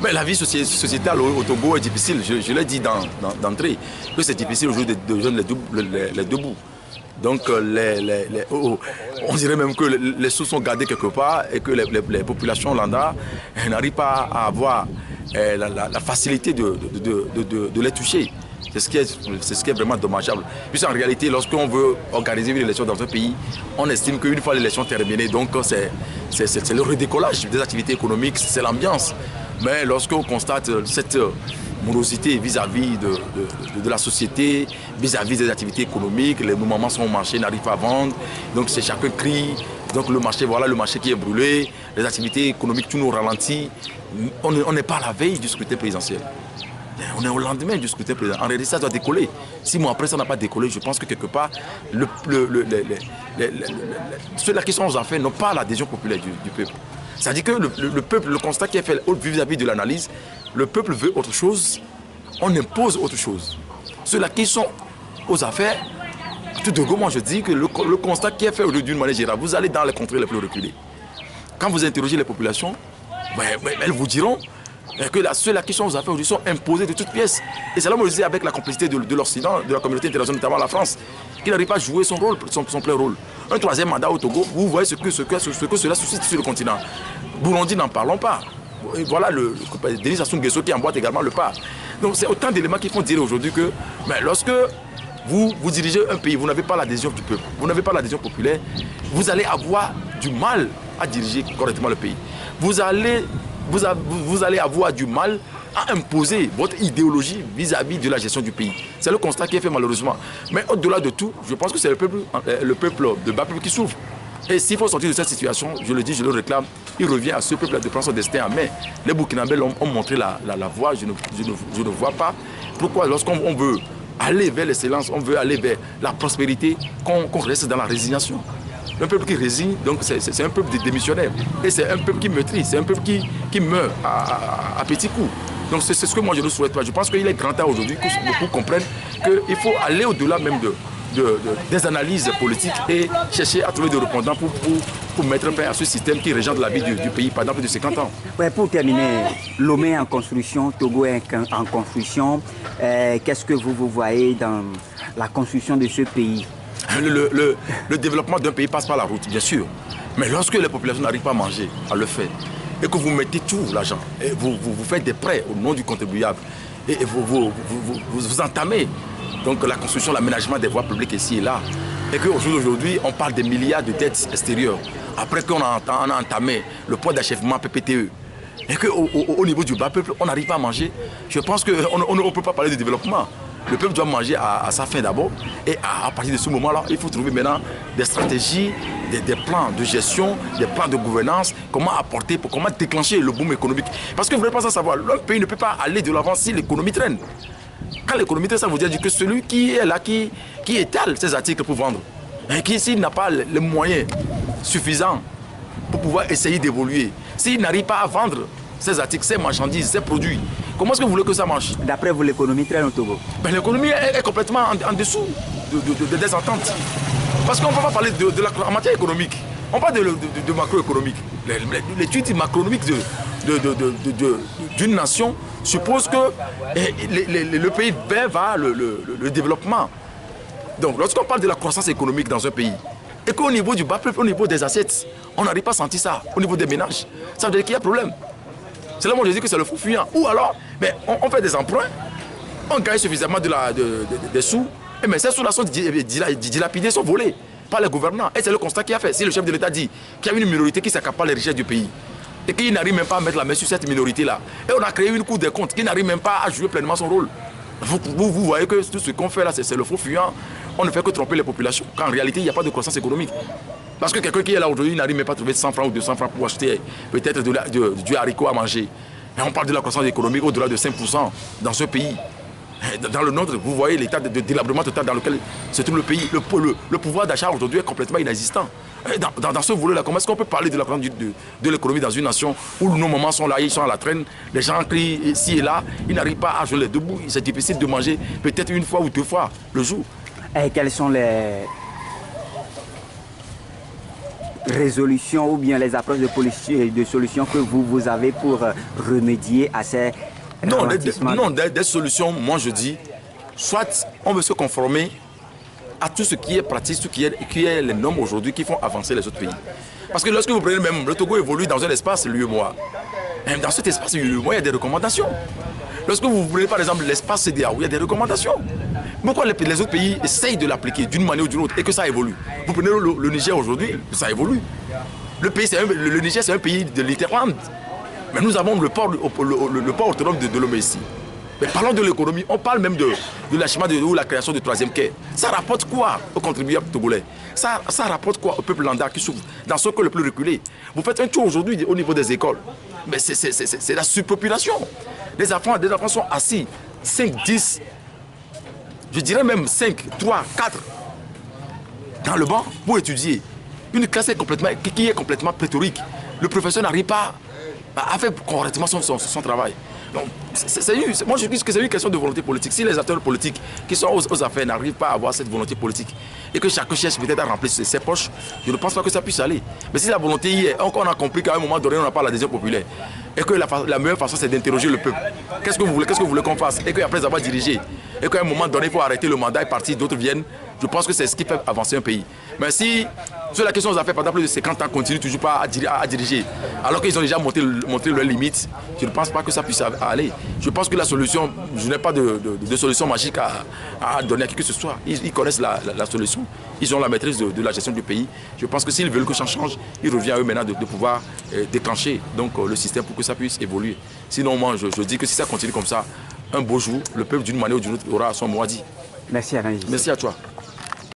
Mais la vie sociétale au Togo est difficile. Je l'ai dit d'entrée, que c'est difficile aujourd'hui de joindre les deux bouts. Donc, on dirait même que les sous sont gardés quelque part et que les populations lambda n'arrivent pas à avoir la facilité de les toucher. C'est ce qui est vraiment dommageable. Puisqu'en réalité, lorsqu'on veut organiser une élection dans un pays, on estime qu'une fois l'élection terminée, donc c'est le redécollage des activités économiques, c'est l'ambiance. Mais lorsqu'on constate cette morosité vis-à-vis de la société, vis-à-vis des activités économiques, les moments sont au marché, n'arrivent pas à vendre, donc c'est chacun crie, donc le marché, voilà le marché qui est brûlé, les activités économiques, tout nous ralentit. On n'est pas à la veille du scrutin présidentiel. On est au lendemain du scrutin présidentiel. En réalité, ça doit décoller. 6 mois après, ça n'a pas décollé. Je pense que quelque part, ceux-là qui sont aux affaires n'ont pas l'adhésion populaire du peuple. C'est-à-dire que le peuple, le constat qui est fait vis-à-vis de l'analyse, le peuple veut autre chose, on impose autre chose. Ceux-là qui sont aux affaires, tout de go, moi je dis que le constat qui est fait d'une manière générale, vous allez dans les contrées les plus reculées. Quand vous interrogez les populations, elles vous diront que ceux-là qui sont aux affaires aujourd'hui sont imposés de toutes pièces. Et c'est là, moi je dis, avec la complicité de l'Occident, de la communauté internationale, notamment la France, qui n'arrive pas à jouer son rôle, son plein rôle. Un troisième mandat au Togo, vous voyez ce que cela suscite sur le continent. Burundi, n'en parlons pas. Et voilà Denis Sassou Nguesso qui emboîte également le pas. Donc c'est autant d'éléments qui font dire aujourd'hui que lorsque vous dirigez un pays, vous n'avez pas l'adhésion du peuple, vous n'avez pas l'adhésion populaire, vous allez avoir du mal à diriger correctement le pays. Vous allez avoir du mal à imposer votre idéologie vis-à-vis de la gestion du pays. C'est le constat qui est fait malheureusement. Mais au-delà de tout, je pense que c'est le peuple de bas peuple qui souffre. Et s'il faut sortir de cette situation, je le dis, je le réclame, il revient à ce peuple de prendre son destin en main. Les Burkinabés ont montré la voie, je ne vois pas pourquoi lorsqu'on veut aller vers l'excellence, on veut aller vers la prospérité, qu'on reste dans la résignation. Un peuple qui résigne, donc c'est un peuple de démissionnaires. Et c'est un peuple qui meurtrit, c'est un peuple qui meurt à petits coups. Donc c'est ce que moi je ne souhaite pas. Je pense qu'il est grand temps aujourd'hui que beaucoup comprennent qu'il faut aller au-delà même des analyses politiques et chercher à trouver des répondants pour mettre fin à ce système qui régente la vie du pays pendant plus de 50 ans. Ouais, pour terminer, Lomé est en construction, Togo est en construction. Qu'est-ce que vous voyez dans la construction de ce pays? Le développement d'un pays passe par la route, bien sûr. Mais lorsque les populations n'arrivent pas à manger, à le faire, et que vous mettez tout l'argent, et vous faites des prêts au nom du contribuable, et vous entamez donc la construction, l'aménagement des voies publiques ici et là, et qu'aujourd'hui, on parle des milliards de dettes extérieures, après qu'on a entamé le point d'achèvement PPTE, et qu'au niveau du bas peuple, on n'arrive pas à manger, je pense qu'on ne peut pas parler de développement. Le peuple doit manger à sa faim d'abord, et à partir de ce moment-là, il faut trouver maintenant des stratégies, des plans de gestion, des plans de gouvernance, comment apporter, comment déclencher le boom économique. Parce que vous n'avez pas à savoir, un pays ne peut pas aller de l'avant si l'économie traîne. Quand l'économie traîne, ça veut dire que celui qui est là, qui étale ses articles pour vendre, et qui s'il n'a pas les moyens suffisants pour pouvoir essayer d'évoluer, s'il n'arrive pas à vendre ses articles, ses marchandises, ses produits, comment est-ce que vous voulez que ça marche? D'après vous, l'économie traîne au Togo? L'économie est complètement en dessous des ententes. Parce qu'on ne peut pas parler en matière économique. On parle de macroéconomique. L'étude macroéconomique d'une nation suppose que le pays va vers le développement. Donc, lorsqu'on parle de la croissance économique dans un pays, et qu'au niveau du bas peuple, au niveau des assets, on n'arrive pas à sentir ça, au niveau des ménages, ça veut dire qu'il y a problème. C'est là où je dis que c'est le fou fuyant. Ou alors, on fait des emprunts, on gagne suffisamment des sous, mais ces sous-là sont dilapidés, sont volés par les gouvernants. Et c'est le constat qu'il a fait. Si le chef de l'État dit qu'il y a une minorité qui s'accapare les richesses du pays, et qu'il n'arrive même pas à mettre la main sur cette minorité-là, et on a créé une cour des comptes qui n'arrive même pas à jouer pleinement son rôle. Vous voyez que tout ce qu'on fait là, c'est le faux fuyant. On ne fait que tromper les populations, quand en réalité, il n'y a pas de croissance économique. Parce que quelqu'un qui est là aujourd'hui n'arrive même pas à trouver 100 francs ou 200 francs pour acheter peut-être du haricot à manger. Et on parle de la croissance économique au-delà de 5% dans ce pays. Dans le nôtre, vous voyez l'état de délabrement total dans lequel se trouve le pays. Le pouvoir d'achat aujourd'hui est complètement inexistant. Dans ce volet-là, comment est-ce qu'on peut parler de la croissance de l'économie dans une nation où nos mamans sont là, ils sont à la traîne, les gens crient ici et là, ils n'arrivent pas à jouer les deux bouts. C'est difficile de manger peut-être une fois ou deux fois le jour. Et quels sont résolutions ou bien les approches de solutions que vous avez pour remédier à ces ralentissements? Non, des solutions, moi je dis, soit on veut se conformer à tout ce qui est pratique, tout ce qui est les normes aujourd'hui qui font avancer les autres pays. Parce que lorsque vous prenez même, le Togo évolue dans un espace l'UEMOA. Dans cet espace l'UEMOA, il y a des recommandations. Lorsque vous prenez par exemple l'espace CEDEAO, il y a des recommandations. Pourquoi les autres pays essayent de l'appliquer d'une manière ou d'une autre et que ça évolue? Vous prenez le Niger aujourd'hui, ça évolue. Le Niger, c'est un pays de l'Interland. Mais nous avons le port autonome de Lomé ici. Mais parlons de l'économie, on parle même de l'achèvement ou la création du troisième quai. Ça rapporte quoi aux contribuables togolais? Ça rapporte quoi au peuple lambda qui souffre dans ce que le plus reculé? Vous faites un tour aujourd'hui au niveau des écoles. Mais c'est la surpopulation. Les enfants sont assis 5, 10, je dirais même 5, 3, 4 dans le banc pour étudier. Une classe qui est complètement pléthorique. Le professeur n'arrive pas à faire correctement son travail. Donc, moi je dis que c'est une question de volonté politique. Si les acteurs politiques qui sont aux affaires n'arrivent pas à avoir cette volonté politique et que chacun cherche peut-être à remplir ses poches, je ne pense pas que ça puisse aller. Mais si la volonté y est, on a compris qu'à un moment donné on n'a pas l'adhésion populaire et que la meilleure façon c'est d'interroger le peuple. Qu'est-ce que vous voulez qu'on fasse? Et qu'après avoir dirigé, et qu'à un moment donné il faut arrêter le mandat et partir, d'autres viennent, je pense que c'est ce qui fait avancer un pays. Mais si sur la question des affaires pendant plus de 50 ans continuent toujours pas à diriger, alors qu'ils ont déjà montré leurs limites, je ne pense pas que ça puisse aller. Je pense que la solution, je n'ai pas de solution magique à donner à qui que ce soit. Ils connaissent la solution, ils ont la maîtrise de la gestion du pays. Je pense que s'ils veulent que ça change, il revient à eux maintenant de pouvoir déclencher donc, le système pour que ça puisse évoluer. Sinon, moi, je dis que si ça continue comme ça, un beau jour, le peuple d'une manière ou d'une autre aura son mot à dire. Merci Alain. Merci à toi.